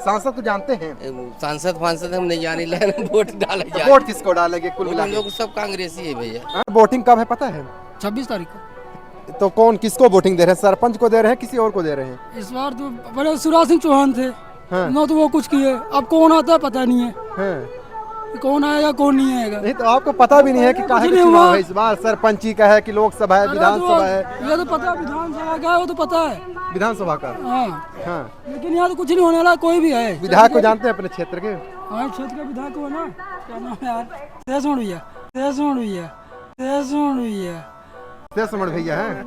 सांसद को जानते हैं? सांसद फांसद हम नहीं जाने लेकिन वोट डाले जा वोट किसको डालेंगे कुल मिला हम के? लोग सब कांग्रेसी है भैया। वोटिंग कब है पता है? 26 तारीख को। तो कौन किसको वोटिंग दे रहे हैं? सरपंच को दे रहे हैं किसी और को दे रहे हैं? इस बार तो पहले शिवराज सिंह चौहान थे। हाँ। ना तो वो कुछ किए, अब कौन आता है पता नहीं है। हाँ। कौन आएगा कौन नहीं आएगा। नहीं तो आपको पता भी नहीं है कि काहे कुछ का नहीं चुनाव हुआ। है इस बार? सरपंची का है कि लोकसभा है, अरे विधानसभा है? ये तो पता है, विधानसभा का है वो तो पता है। विधानसभा का। हाँ, हाँ। लेकिन यहाँ तो कुछ नहीं होने वाला, कोई भी है। विधायक को जानते हैं अपने क्षेत्र के? हाँ, क्षेत्र का विधायक हो ना, क्या नाम है यार? तेजस्वी भैया, तेजस्वी भैया, तेजस्वी भैया, तेजस्वी भैया हैं।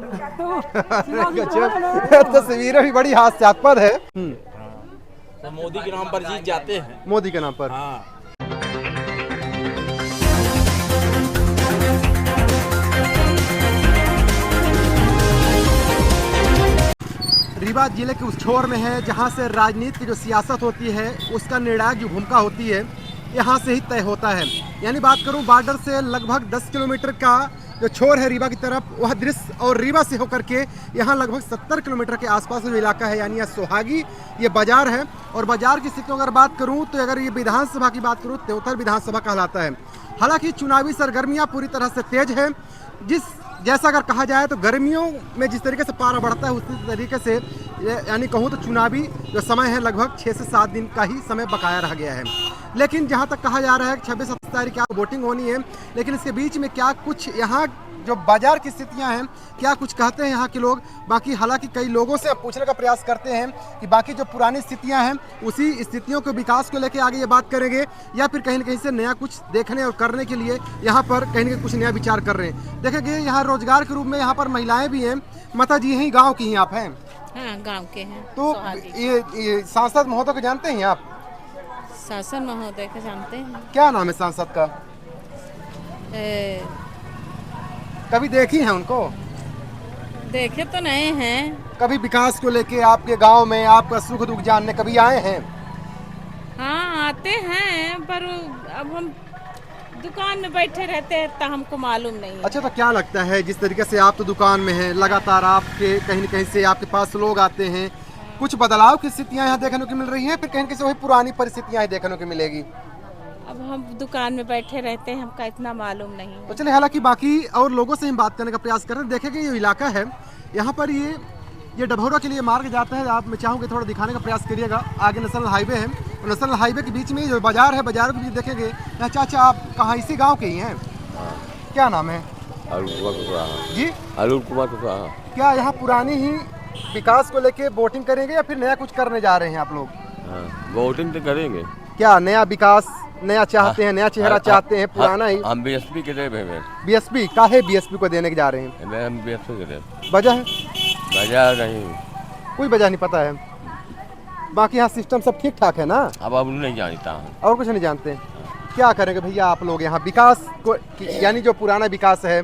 तो तस्वीरें भी बड़ी हास्यास्पद है। तो मोदी के नाम पर जीत जाते हैं। मोदी के नाम पर। हाँ। रीवा जिले के उस छोर में है जहां से राजनीति की जो सियासत होती है उसका निर्णायक जो भूमिका होती है यहां से ही तय होता है। यानी बात करूं बॉर्डर से लगभग 10 किलोमीटर का जो छोर है रीवा की तरफ, वह दृश्य और रीवा से होकर के यहाँ लगभग 70 किलोमीटर के आसपास जो इलाका है, यानी यह सोहागी ये बाजार है। और बाजार की स्थिति अगर बात करूँ तो अगर ये विधानसभा की बात करूँ त्योतर विधानसभा कहलाता है। हालांकि चुनावी सरगर्मियाँ पूरी तरह से तेज है। जैसा अगर कहा जाए तो गर्मियों में जिस तरीके से पारा बढ़ता है उसी तरीके से यानी कहूँ तो चुनावी जो समय है लगभग 6 से 7 दिन का ही समय बकाया रह गया है। लेकिन जहाँ तक कहा जा रहा है कि 26-27 तारीख क्या वोटिंग होनी है, लेकिन इसके बीच में क्या कुछ यहाँ जो बाजार की स्थितियां हैं क्या कुछ कहते हैं यहाँ के लोग। बाकी हालांकि कई लोगों से अब पूछने का प्रयास करते हैं कि बाकी जो पुरानी स्थितियां हैं उसी स्थितियों के विकास को लेकर आगे ये बात करेंगे या फिर कहीं न कहीं से नया कुछ देखने और करने के लिए यहाँ पर कहीं न कहीं कुछ नया विचार कर रहे हैं। देखेंगे यहाँ रोजगार के रूप में यहाँ पर महिलाएं भी हैं। माता जी यही गाँव की ही आप हैं? हाँ, गांव के हैं। तो ये सांसद महोदय को जानते हैं आप? शासन महोदय को जानते हैं। क्या नाम है सांसद का? कभी देखी हैं उनको? देखे तो नहीं हैं। कभी विकास को लेके आपके गांव में आपका सुख दुख जानने कभी आए हैं? हाँ, आते हैं पर अब हम दुकान में बैठे रहते हैं तो हमको मालूम नहीं है। अच्छा, तो क्या लगता है जिस तरीके से आप तो दुकान में हैं, लगातार आपके कहीं न कहीं से आपके पास लोग आते हैं, कुछ बदलाव की स्थितियां यहाँ देखने को मिल रही हैं, फिर कहीं कहीं से वही पुरानी परिस्थितियां देखने को मिलेगी? अब हम दुकान में बैठे रहते हैं, हमका इतना मालूम नहीं है। तो चलिए, हालांकि बाकी और लोगों से हम बात करने का प्रयास कर रहे हैं। देखेंगे ये इलाका है यहाँ पर ये डभौरा के लिए मार्ग जाता है। आप मैं चाहूँगी थोड़ा दिखाने का प्रयास करिएगा। आगे नेशनल हाईवे है, नेशनल हाईवे के बीच में जो बाजार है, बाजार के बीच देखेंगे। चाचा आप कहाँ इसी गाँव के ही हैं? क्या नाम है? जी, अरुण कुमार कुशवाहा। क्या यहाँ पुरानी ही विकास को लेके वोटिंग करेंगे या फिर नया कुछ करने जा रहे हैं आप लोग? वोटिंग तो करेंगे। क्या नया विकास नया चाहते हैं, नया चेहरा चाहते हैं, पुराना ही? हम बीएसपी के दे बीएसपी काहे बीएसपी को देने के जा रहे हैं? हम बीएसपी के दे वजह है? वजह नहीं, कोई वजह नहीं पता है। बाकी यहाँ सिस्टम सब ठीक ठाक है ना? अब नहीं जानता हूँ और कुछ नहीं जानते। क्या करेंगे भैया आप लोग यहाँ विकास को, यानी जो पुराना विकास है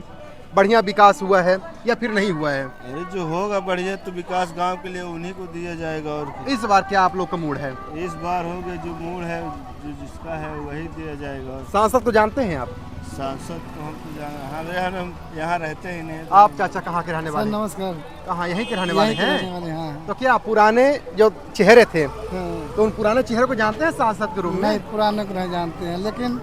बढ़िया विकास हुआ है या फिर नहीं हुआ है? अरे जो होगा बढ़िया तो विकास गांव के लिए उन्हीं को दिया जाएगा। और इस बार क्या आप लोग का मूड है? इस बार होगा जो मूड है, जो जिसका है वही दिया जाएगा। सांसद को जानते हैं आप? सांसद को हम तो हम यहाँ रहते ही नहीं। आप चाचा कहाँ के रहने वाले? नमस्कार। कहाँ यहीं के रहने वाले हैं? हाँ। तो क्या पुराने जो चेहरे थे तो उन पुराने चेहरे को जानते हैं सांसद के रूप में? नहीं, पुराने को नहीं जानते हैं, लेकिन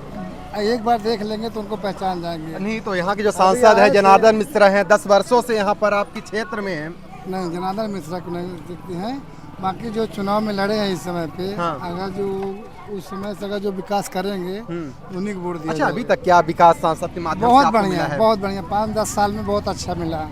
एक बार देख लेंगे तो उनको पहचान जाएंगे। नहीं तो यहाँ के जो सांसद है जनार्दन मिश्रा हैं, 10 वर्षों से यहाँ पर आपकी क्षेत्र में है। नहीं, जनार्दन मिश्रा को नहीं देखते हैं। बाकी जो चुनाव में लड़े हैं इस समय पे, अगर जो उस समय से अगर जो विकास करेंगे उन्हीं को वोट दिया। अच्छा, अभी तक क्या विकास सांसद के माध्यम से बहुत आपको बढ़िया मिला है? बहुत बढ़िया, 5-10 साल में बहुत अच्छा मिला।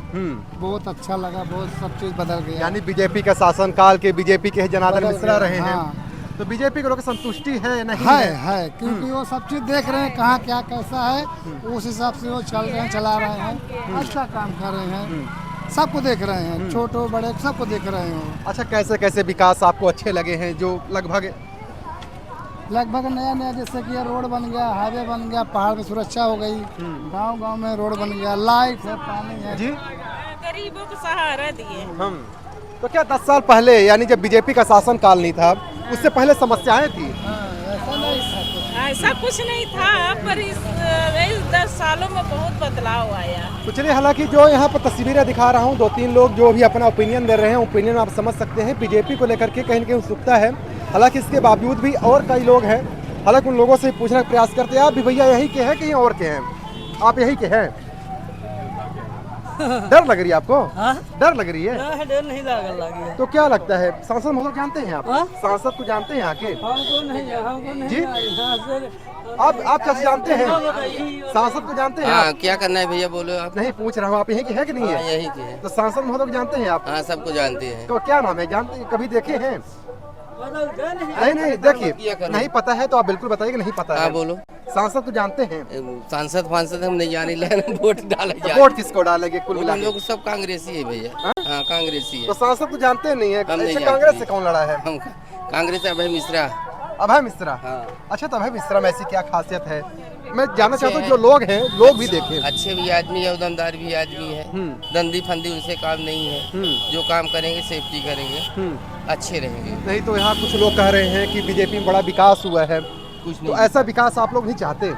बहुत अच्छा लगा, बहुत सब चीज बदल गया। यानी बीजेपी का शासनकाल के बीजेपी के जनार्दन मिश्रा रहे हैं, तो बीजेपी को लोग संतुष्टि है नहीं है? क्योंकि वो सब चीज देख रहे हैं कहाँ क्या कैसा है, उस हिसाब से वो चल रहे हैं, चला रहे हैं, अच्छा काम कर रहे हैं, सबको देख रहे हैं, छोटे बड़े सबको देख रहे हैं। अच्छा, कैसे कैसे विकास आपको अच्छे लगे हैं जो लगभग नया जैसे कि रोड बन गया, हाईवे बन गया, पहाड़ में सुरक्षा हो गई, गांव गांव में रोड बन गया, लाइट है, पानी है। जी, गरीबों को सहारा दिए। तो क्या 10 साल पहले यानी जब बीजेपी का शासन काल नहीं था उससे पहले समस्याएं थी? ऐसा कुछ नहीं था, पर इस 10 सालों में बहुत बदलाव आया। तो चलिए, हालांकि जो यहाँ पर तस्वीरें दिखा रहा हूँ, 2-3 लोग जो भी अपना ओपिनियन दे रहे हैं, ओपिनियन आप समझ सकते हैं। बीजेपी को लेकर के कहीं न कहीं उत्सुकता है हालांकि इसके बावजूद भी और कई लोग हैं, हालांकि उन लोगों से पूछने का प्रयास करते हैं, आप भी भैया यही के हैं कहीं और के हैं? आप यही के हैं? डर लग रही है आपको? डर लग रही है? डर नहीं लगी। तो क्या लगता है, सांसद महोदय जानते हैं आप? हाँ? सांसद को जानते हैं यहाँ के? हमको नहीं जी? आप कैसे जानते हैं? सांसद को जानते हैं हाँ आप? क्या करना है भैया बोलो आप। नहीं पूछ रहा हूँ, आप यहीं के हैं कि नहीं हाँ, है? यही के हैं। तो सांसद महोदय को जानते हैं आप? हाँ सबको जानते हैं। तो क्या नाम है, जानते हैं? कभी देखे हैं? नहीं देखिए, क्या करूं? नहीं पता है तो आप बिल्कुल बताइए कि नहीं पता हाँ है। बोलो। सांसद को जानते हैं? सांसद फांसद हम नहीं जाने लेना वोट डाले जा वोट किसको डालेंगे कुल मिला हम के? लोग सब कांग्रेसी है भैया। हाँ कांग्रेसी है। तो सांसद को जानते नहीं है? हम नहीं ऐसे जानते। कांग्रेस से कौन लड़ा है? हम कांग्रेस अभय मिश्रा। अभय मिश्रा। हाँ अच्छा, तो अभय मिश्रा में ऐसी क्या खासियत है? मैं जानना चाहता हूँ, जो लोग हैं, लोग भी देखें। अच्छे भी आदमी है, उदमदार भी आदमी है। दंदी फंदी उनसे काम नहीं है। जो काम करेंगे सेफ्टी करेंगे, अच्छे रहेंगे। नहीं तो यहाँ कुछ लोग कह रहे हैं कि बीजेपी में बड़ा विकास हुआ है, कुछ तो नहीं। ऐसा विकास आप लोग नहीं चाहते?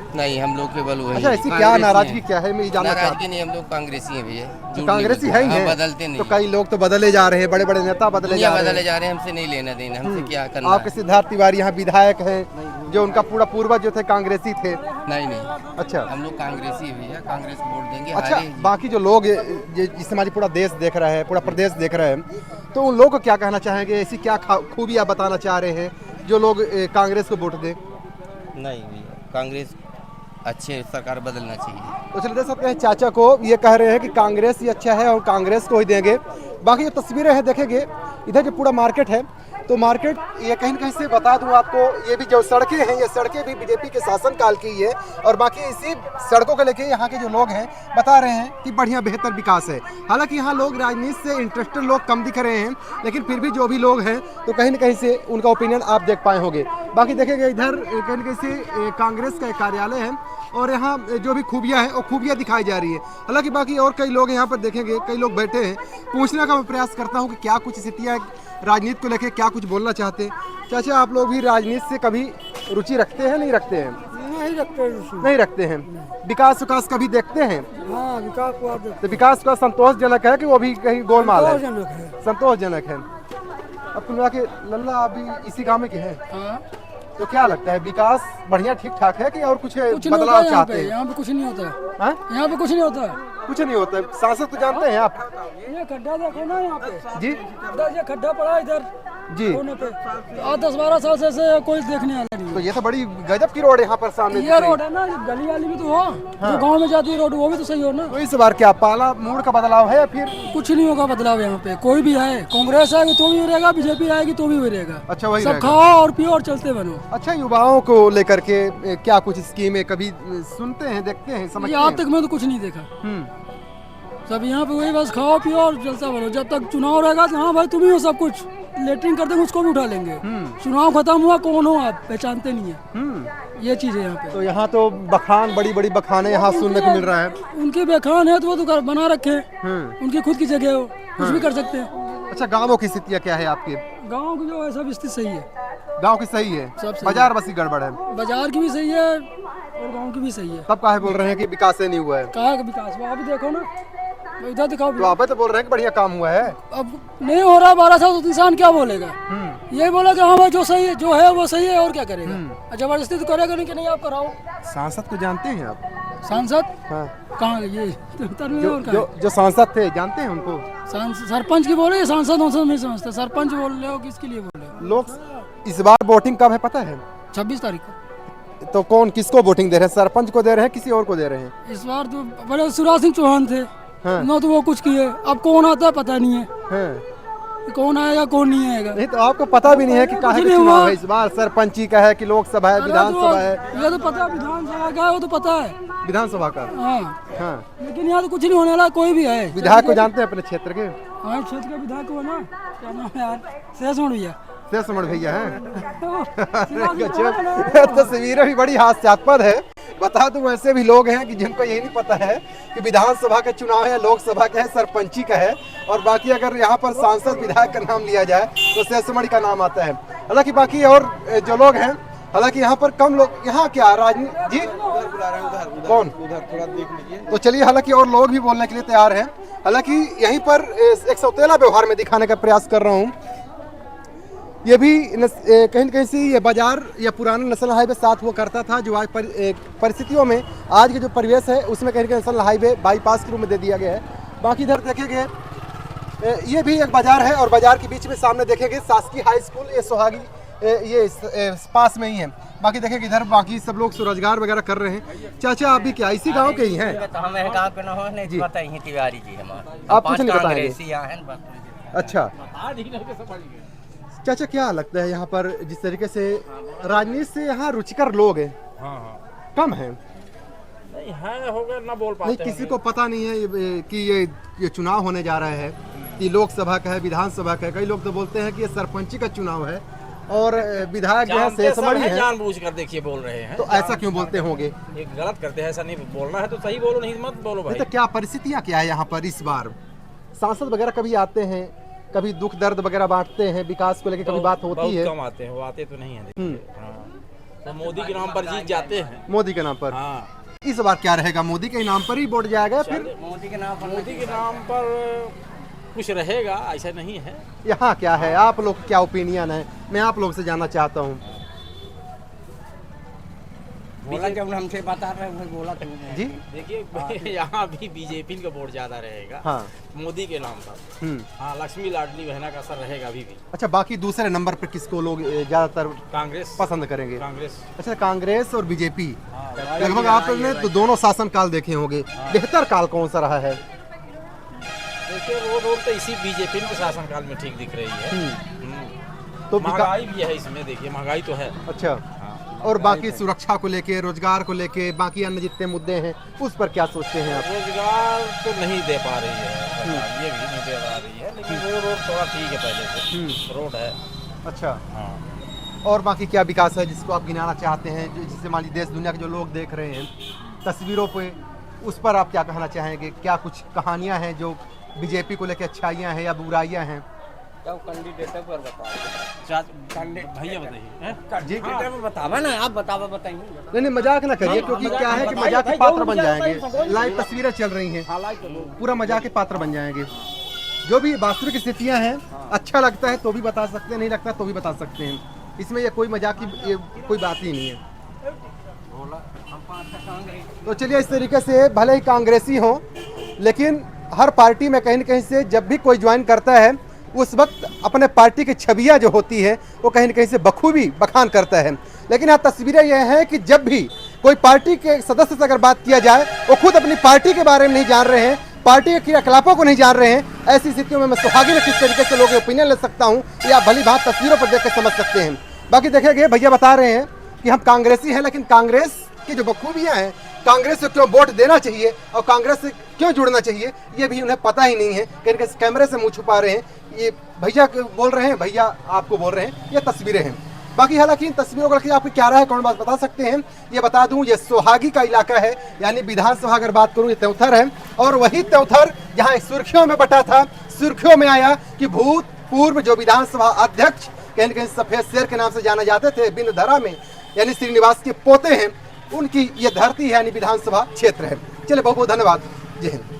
नहीं हम लोग केवल वही। अच्छा, ऐसी क्या कांग्रेसी नाराजगी हैं। क्या है, मैं ये जानना चाहता नाराजगी नहीं, हम लोग कांग्रेसी हैं भैया। हूँ। झूठ नहीं कांग्रेसी बोलते। है ही हाँ, हैं? बदलते नहीं। तो कई लोग तो बदले जा रहे हैं, बड़े बड़े नेता बदले दुनिया जा रहे बदले हैं। जा रहे हैं, हमसे नहीं लेना देना, हमसे क्या करना आपके है। सिद्धार्थ तिवारी यहाँ विधायक हैं, जो उनका पूरा पूर्वज जो थे कांग्रेसी थे। नहीं नहीं, अच्छा हम लोग कांग्रेसी है भैया, कांग्रेस को वोट देंगे। अच्छा, हारे जी। बाकी जो लोग जिस हमारी पूरा देश देख रहा है, पूरा प्रदेश देख रहा है, तो उन लोगों को क्या कहना चाहेंगे? ऐसी क्या खूबियाँ बताना चाह रहे हैं जो लोग कांग्रेस को वोट दें? नहीं भैया, कांग्रेस अच्छे सरकार बदलना चाहिए। तो चलिए देख सकते हैं, चाचा को ये कह रहे हैं कि कांग्रेस ही अच्छा है और कांग्रेस को ही देंगे। बाकी जो तस्वीरें हैं देखेंगे, इधर जो पूरा मार्केट है, तो मार्केट ये कहीं न कहीं से बता दूं आपको, ये भी जो सड़कें हैं, ये सड़कें भी बीजेपी के शासनकाल की है। और बाकी इसी सड़कों को लेके यहाँ के जो लोग हैं बता रहे हैं कि बढ़िया बेहतर विकास है। हालांकि यहाँ लोग राजनीति से इंटरेस्टेड लोग कम दिख रहे हैं, लेकिन फिर भी जो भी लोग हैं तो कहीं न कहीं से उनका ओपिनियन आप देख पाए होंगे। बाकी देखेंगे इधर कहीं न कहीं से कांग्रेस का एक कार्यालय है और यहाँ जो भी खूबियाँ हैं वो खूबियाँ दिखाई जा रही है। हालांकि बाकी और कई लोग यहाँ पर देखेंगे, कई लोग बैठे हैं। पूछने का मैं प्रयास करता हूँ कि क्या कुछ स्थितियाँ राजनीति को लेकर, क्या कुछ बोलना चाहते हैं। चाचा, आप लोग भी राजनीति से कभी रुचि रखते हैं, नहीं रखते हैं? नहीं रखते हैं। विकास कभी देखते हैं? हाँ विकास को तो विकास का संतोषजनक है कि वो भी कहीं गोलमाल है? है। संतोषजनक है। अब तुम के लल्ला अभी इसी गाँव में के हैं, तो क्या लगता है, विकास बढ़िया ठीक ठाक है कि और कुछ बदलाव चाहते हैं? यहाँ पे कुछ नहीं होता है। हाँ? यहाँ पे कुछ नहीं होता है। कुछ नहीं होता है। सांसद तो जानते हैं आप? ये खड्डा देखो ना यहाँ पे, जी ये खड्डा पड़ा है इधर जी। कोने पे। 10-12 साल से ऐसे कोई देखने वाला नहीं तो ये तो बड़ी गजब की रोड है यहाँ पर सामने। है। ये रोड है ना, ये गली वाली भी तो हो, जो गांव में जाती है रोड, वो भी तो सही हो ना। तो इस बार क्या पाला मूड का बदलाव है या फिर? कुछ नहीं होगा बदलाव यहाँ पे, कोई भी है, कांग्रेस आएगी तो भी रहेगा, बीजेपी आएगी तो भी रहेगा। अच्छा, वही सब रहेगा। खाओ और पियो और चलते बनो। अच्छा, युवाओं को लेकर के क्या कुछ स्कीमें कभी सुनते हैं, देखते हैं, समझते आज हैं? तक मैं तो कुछ नहीं देखा। हम्म। सब यहाँ पे वही बस खाओ पियो और चलता बनो। जब तक चुनाव रहेगा तो हाँ भाई तुम ही हो सब कुछ, लेटरिंग कर देंगे उसको भी उठा लेंगे। चुनाव खत्म हुआ, कौन हो आप पहचानते नहीं है। ये चीज है यहाँ पे। तो यहाँ तो बखान, बड़ी बड़ी बखाने यहाँ सुनने को मिल रहा है। उनके बेखान है तो वो तो बना रखे हैं, उनकी खुद की जगह हो, कुछ भी कर सकते हैं। अच्छा, गाँवों की स्थितियाँ क्या है आपके? गाँव की जो है सब स्थिति सही है। गाँव की सही है, सब सही बाजार बसी गड़बड़ है। बाजार की भी सही है और गाँव की भी सही है। तब काहे बोल रहे हैं कि विकास नहीं हुआ है? कहा का विकास हुआ, अभी देखो ना, इधर दिखाओ। तो आप तो बोल रहे हैं कि बढ़िया काम हुआ है। अब नहीं हो रहा 12 साल तो इंसान क्या बोलेगा? ये बोला कि हाँ भाई जो सही है, जो है वो सही है, और क्या करेगा? जबरदस्ती तो करेगा नहीं कि नहीं आप कराओ। सांसद को जानते हैं आप? सांसद हाँ। कहाँ ये जो सांसद थे, जानते हैं उनको? सरपंच की बोले, सांसद नहीं समझते। सरपंच बोल रहे हो, किसके लिए बोल रहे हो? लोग इस बार वोटिंग कब है पता है? 26 तारीख को। तो कौन किसको वोटिंग दे रहे हैं? सरपंच को दे रहे हैं, किसी और को दे रहे हैं? इस बार तो बड़े शिवराज सिंह चौहान थे। हाँ। ना तो वो कुछ किए, अब कौन आता है पता नहीं है। हाँ। कौन आएगा कौन नहीं आएगा। नहीं तो आपको पता भी नहीं है कि काहे का चुनाव है इस बार? सरपंची का है कि लोकसभा है, विधानसभा है? ये तो पता है, विधानसभा का है वो तो पता है, विधानसभा का। हाँ। हाँ। लेकिन यहाँ तो कुछ नहीं होने वाला, कोई भी है। विधायक को जानते हैं अपने क्षेत्र के? हाँ, क्षेत्र का विधायक हो ना, क्या नाम है यार, शेषमण भैया। शेषमण भैया हैं। तस्वीरें भी बड़ी हास्यास्पद है। बता दूं, ऐसे भी लोग हैं कि जिनको यही नहीं पता है कि विधानसभा का चुनाव है, लोकसभा का है, सरपंची का है, और बाकी अगर यहाँ पर सांसद विधायक का नाम लिया जाए तो शेषमणि का नाम आता है। हालांकि बाकी और जो लोग हैं, हालांकि यहाँ पर कम लोग, यहाँ क्या राजनीति जी कौन उधर थोड़ा देख लीजिए। तो चलिए, हालांकि और लोग भी बोलने के लिए तैयार हैं। हालांकि यहीं पर एक सौतेला व्यवहार में दिखाने का प्रयास कर रहा हूँ। ये भी कहीं न कहीं से ये बाजार या पुराना नेशनल हाईवे साथ हुआ करता था, जो आज परिस्थितियों में आज के जो परिवेश है उसमें कहीं न कहीं नेशनल हाईवे बाईपास के रूप में दे दिया गया है। बाकी इधर देखेंगे ये भी एक बाजार है और बाजार के बीच में सामने देखेंगे शासकीय हाई स्कूल, ये सोहागी ये पास में ही है। बाकी देखेंगे इधर बाकी सब लोग स्वरोजगार वगैरह कर रहे हैं। चाचा आप भी क्या इसी गांव के ही हैं? हमें गांव के ना हो नहीं पता ही तिवारी जी हमारे। आप कुछ नहीं बताएंगे? अच्छा चाचा क्या लगता है यहाँ पर जिस तरीके से राजनीति से यहाँ रुचिकर लोग हैं कम है? नहीं है हो गया ना बोल पाते नहीं किसी को पता नहीं है कि ये चुनाव होने जा रहा है कि लोकसभा का है विधानसभा का है। कई लोग तो बोलते हैं कि ये सरपंची का चुनाव है और विधायक जो है शेषमणि है। जानबूझ कर देखिए बोल रहे हैं तो ऐसा क्यों बोलते होंगे? ये गलत करते हैं, ऐसा नहीं बोलना है तो सही बोलो, नहीं मत बोलो भाई। तो क्या परिस्थितियाँ क्या है यहाँ पर इस बार? सांसद वगैरह कभी आते हैं, कभी दुख दर्द वगैरह बांटते हैं, विकास को लेकर कभी बात होती है? कम आते हैं, वो आते तो नहीं है। तो मोदी के नाम पर जीत जाते हैं। मोदी के नाम पर? हाँ। इस बार क्या रहेगा? मोदी के नाम पर ही वोट जाएगा? फिर मोदी के नाम पर कुछ रहेगा ऐसा नहीं है। यहाँ क्या है, आप लोग क्या ओपिनियन है, मैं आप लोग से जानना चाहता हूँ। बोला जब हमसे बता रहे हैं बोला तो जी देखिए यहाँ भी बीजेपी का वोट ज्यादा रहेगा। हाँ मोदी के नाम पर। हाँ लक्ष्मी लाडली बहना का असर रहेगा अभी भी। अच्छा बाकी दूसरे नंबर पर किसको लोग ज्यादातर कांग्रेस पसंद करेंगे? कांग्रेस। अच्छा कांग्रेस और बीजेपी लगभग आपने तो दोनों शासन काल देखे होंगे, बेहतर काल कौन सा रहा है? देखिए रोड तो इसी बीजेपी के शासन काल में ठीक दिख रही है। तो महंगाई भी है इसमें, देखिए महंगाई तो है। अच्छा और बाकी सुरक्षा को लेके, रोजगार को लेके, बाकी अन्य जितने मुद्दे हैं उस पर क्या सोचते हैं आप? रोजगार तो नहीं दे पा रही है, ये भी नहीं दे पा रही है, लेकिन वो रोड थोड़ा ठीक है पहले से रोड है। अच्छा हाँ। और बाकी क्या विकास है जिसको आप गिनाना चाहते हैं, जिससे मान लीजिए देश दुनिया के जो लोग देख रहे हैं तस्वीरों पे, उस पर आप क्या कहना चाहेंगे? क्या कुछ कहानियाँ हैं जो बीजेपी को लेकर अच्छाइयाँ हैं या बुराइयाँ हैं? कैंडिडेट पर भैया बताइए जी बतावा ना, आप बताइए। नहीं मजाक ना करिए, क्योंकि क्या है कि मजाक के पात्र बन जाएंगे। लाइव तस्वीरें चल रही हैं, पूरा मजाक के पात्र बन जाएंगे। जो भी वास्तविक स्थितियां हैं, अच्छा लगता है तो भी बता सकते हैं, नहीं लगता तो भी बता सकते हैं। इसमें ये कोई मजाक की कोई बात ही नहीं है। तो चलिए इस तरीके से भले ही कांग्रेसी हो, लेकिन हर पार्टी में कहीं न कहीं से जब भी कोई ज्वाइन करता है उस वक्त अपने पार्टी की छवियाँ जो होती है वो कहीं न कहीं से बखूबी बखान करता है। लेकिन यहाँ तस्वीरें यह हैं कि जब भी कोई पार्टी के सदस्य से अगर बात किया जाए वो खुद अपनी पार्टी के बारे में नहीं जान रहे हैं, पार्टी के क्रियाकलापों को नहीं जान रहे हैं। ऐसी स्थितियों में मैं सोहागी में किस तरीके से लोगों के ओपिनियन ले सकता हूँ ये आप भली बात तस्वीरों पर देख कर समझ सकते हैं। बाकी देखेंगे भैया बता रहे हैं कि हम कांग्रेसी हैं, लेकिन कांग्रेस की जो बखूबियाँ हैं, कांग्रेस को क्यों वोट देना चाहिए और कांग्रेस से क्यों जुड़ना चाहिए, ये भी उन्हें पता ही नहीं है। कहीं कैमरे से मुंह छुपा रहे हैं। ये भैया बोल रहे हैं, भैया आपको बोल रहे हैं, ये तस्वीरें हैं। बाकी हालांकि इन तस्वीरों का आपकी क्या राय है कौन बात बता सकते हैं। ये बता दूं ये सोहागी का इलाका है, यानी विधानसभा अगर बात करूं ये त्योथर है, और वही त्योथर जहां सुर्खियों में बटा था, सुर्खियों में आया कि भूतपूर्व जो विधानसभा अध्यक्ष कहीं कहीं सफेद शेर के नाम से जाने जाते थे बिंदधरा में, यानी श्रीनिवास के पोते हैं, उनकी ये धरती है, यानी विधानसभा क्षेत्र है। चलिए बहुत बहुत धन्यवाद। जय हिंद।